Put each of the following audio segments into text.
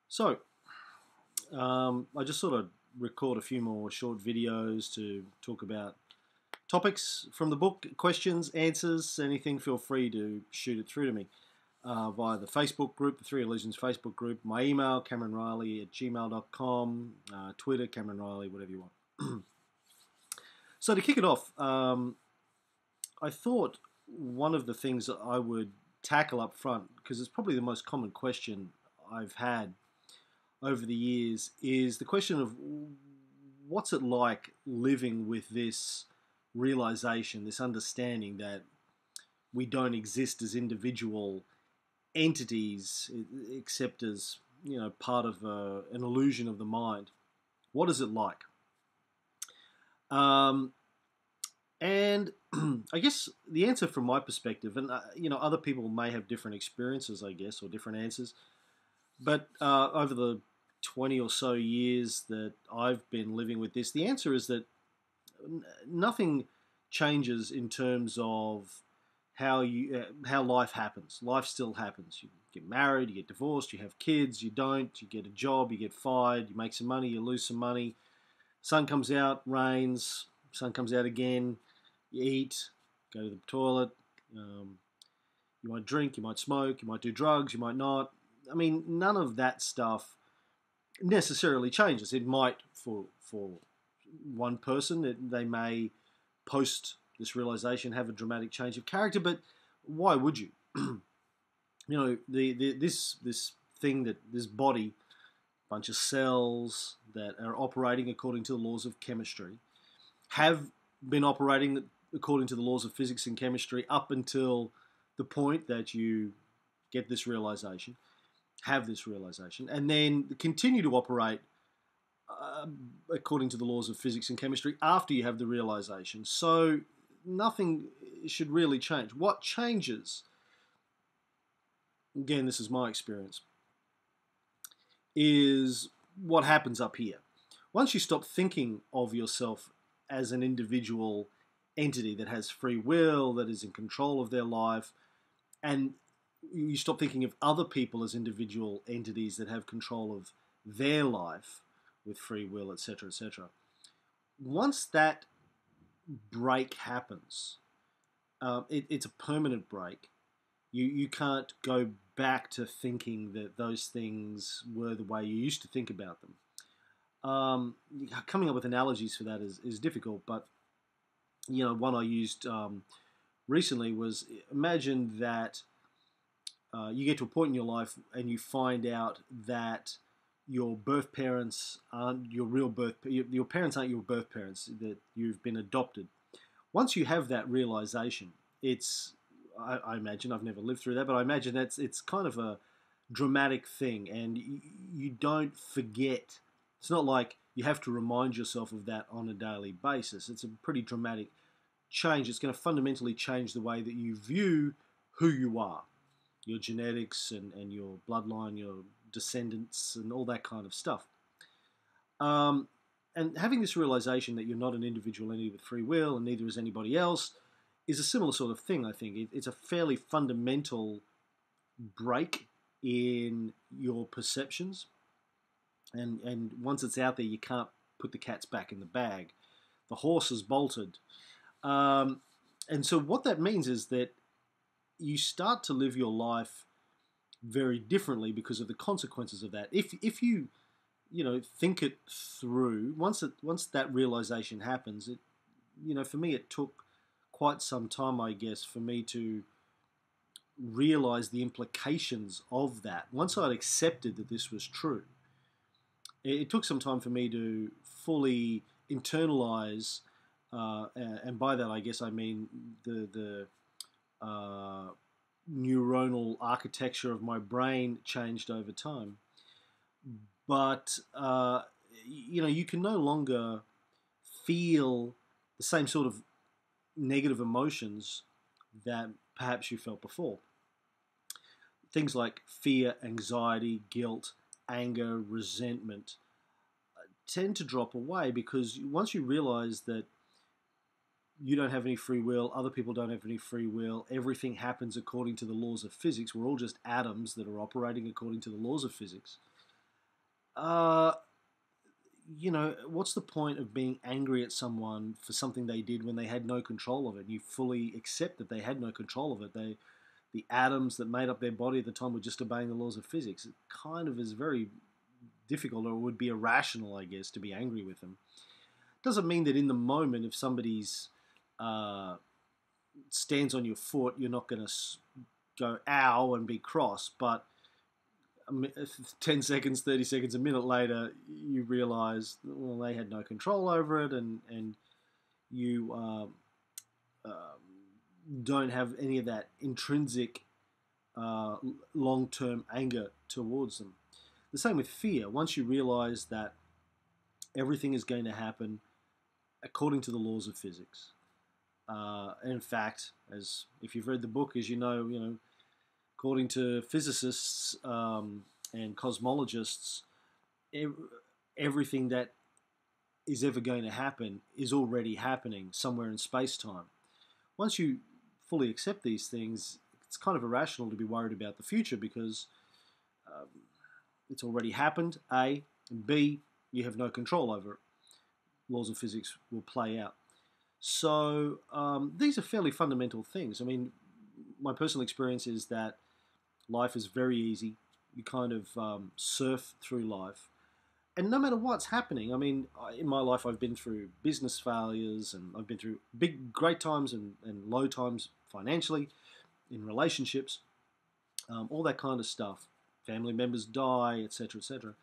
So, I just sort of record a few more short videos to talk about topics from the book, questions, answers, anything. Feel free to shoot it through to me via the Facebook group, the Three Illusions Facebook group, my email, cameronriley@gmail.com, Twitter, Cameron Riley, whatever you want. So, to kick it off, I thought one of the things that I would tackle up front, because it's probably the most common question I've had over the years, is the question of what's it like living with this realization, this understanding that we don't exist as individual entities, except as part of an illusion of the mind. What is it like? Um, and I guess the answer from my perspective, and other people may have different experiences, I guess, or different answers. But over the 20 or so years that I've been living with this, the answer is that nothing changes in terms of how life happens. Life still happens. You get married, you get divorced, you have kids, you don't, you get a job, you get fired, you make some money, you lose some money. Sun comes out, rains, sun comes out again, you eat, go to the toilet, you might drink, you might smoke, you might do drugs, you might not. I mean, none of that stuff necessarily changes. It might for one person, they may post this realization have a dramatic change of character, but why would you? This thing, that this body, bunch of cells that are operating according to the laws of chemistry, have been operating according to the laws of physics and chemistry up until the point that you get this realization, have this realization, and then continue to operate according to the laws of physics and chemistry after you have the realization. So nothing should really change. What changes, again, this is my experience, is what happens up here. Once you stop thinking of yourself as an individual entity that has free will, that is in control of their life, and you stop thinking of other people as individual entities that have control of their life with free will, etc., etc. Once that break happens, it's a permanent break. You can't go back to thinking that those things were the way you used to think about them. Coming up with analogies for that is difficult, but one I used recently was, imagine that you get to a point in your life and you find out that your birth parents aren't your real your parents aren't your birth parents, that you've been adopted. Once you have that realization, I imagine, I've never lived through that, but I imagine it's kind of a dramatic thing, and you don't forget. It's not like you have to remind yourself of that on a daily basis. It's a pretty dramatic change. It's going to fundamentally change the way that you view who you are, your genetics and your bloodline, your descendants, and all that kind of stuff. And having this realization that you're not an individual entity with free will, and neither is anybody else, is a similar sort of thing, I think. It's a fairly fundamental break in your perceptions. And once it's out there, you can't put the cats back in the bag. The horse is bolted. And so what that means is that you start to live your life very differently because of the consequences of that. If you think it through, once that realization happens, for me it took quite some time, I guess, for me to realize the implications of that. Once I'd accepted that this was true, it took some time for me to fully internalize, and by that I guess I mean the neuronal architecture of my brain changed over time. But you can no longer feel the same sort of negative emotions that perhaps you felt before. Things like fear, anxiety, guilt, anger, resentment tend to drop away, because once you realize that you don't have any free will, other people don't have any free will, everything happens according to the laws of physics, we're all just atoms that are operating according to the laws of physics, Uh, what's the point of being angry at someone for something they did when they had no control of it? And you fully accept that they had no control of it. The atoms that made up their body at the time were just obeying the laws of physics. It kind of is very difficult, or would be irrational, I guess, to be angry with them. Doesn't mean that in the moment, if somebody's stands on your foot, you're not going to go ow and be cross. But 10 seconds, 30 seconds, a minute later, you realize, well, they had no control over it, and you don't have any of that intrinsic long-term anger towards them. The same with fear. Once you realize that everything is going to happen according to the laws of physics, in fact, as if you've read the book, as you know, according to physicists and cosmologists, everything that is ever going to happen is already happening somewhere in space-time. Once you fully accept these things, it's kind of irrational to be worried about the future, because it's already happened, A, and B, you have no control over it. Laws of physics will play out. So these are fairly fundamental things. I mean, my personal experience is that life is very easy. You kind of surf through life. And no matter what's happening, I mean, in my life I've been through business failures, and I've been through great times and low times financially, in relationships, all that kind of stuff. Family members die, etc., etc.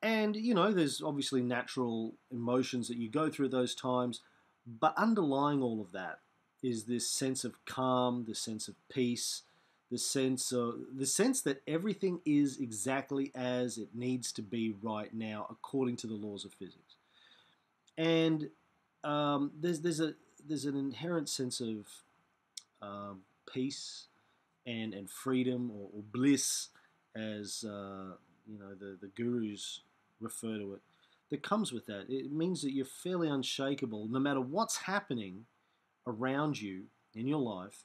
And, there's obviously natural emotions that you go through those times, but underlying all of that is this sense of calm, this sense of peace, the sense that everything is exactly as it needs to be right now, according to the laws of physics. And there's an inherent sense of peace and freedom, or bliss, as the gurus refer to it, that comes with that. It means that you're fairly unshakable no matter what's happening around you in your life.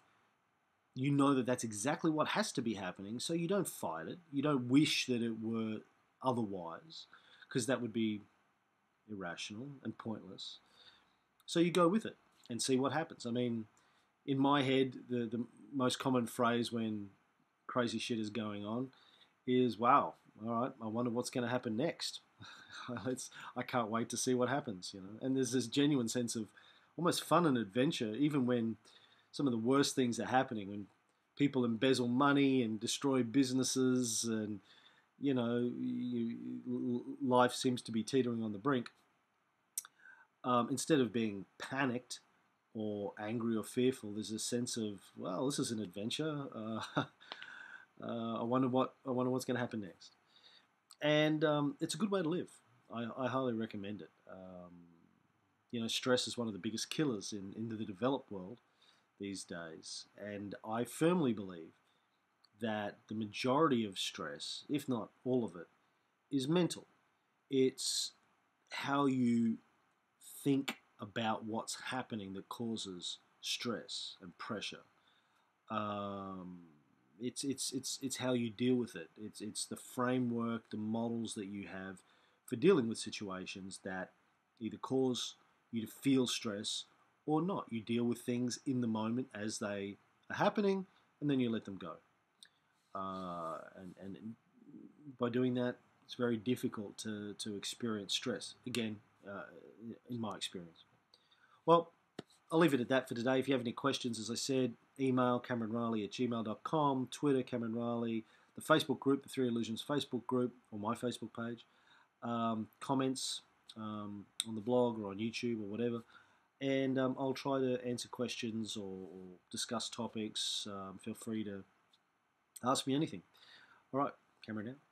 You know that that's exactly what has to be happening, so you don't fight it. You don't wish that it were otherwise, because that would be irrational and pointless. So you go with it and see what happens. I mean, in my head, the most common phrase when crazy shit is going on is, wow, all right, I wonder what's going to happen next. I can't wait to see what happens, And there's this genuine sense of almost fun and adventure, even when some of the worst things are happening, when people embezzle money and destroy businesses, and life seems to be teetering on the brink. Instead of being panicked or angry or fearful, there's a sense of, well, this is an adventure. I wonder what's going to happen next, and it's a good way to live. I highly recommend it. Stress is one of the biggest killers in the developed world these days, and I firmly believe that the majority of stress, if not all of it, is mental. It's how you think about what's happening that causes stress and pressure. It's how you deal with it. It's the framework, the models that you have for dealing with situations that either cause you to feel stress or not. You deal with things in the moment as they are happening, and then you let them go. And by doing that, it's very difficult to experience stress. Again, in my experience. Well, I'll leave it at that for today. If you have any questions, as I said, email CameronRiley@gmail.com, Twitter, Cameron Riley, the Facebook group, the Three Illusions Facebook group, or my Facebook page, comments on the blog or on YouTube or whatever. And I'll try to answer questions or discuss topics. Feel free to ask me anything. All right, Cameron out.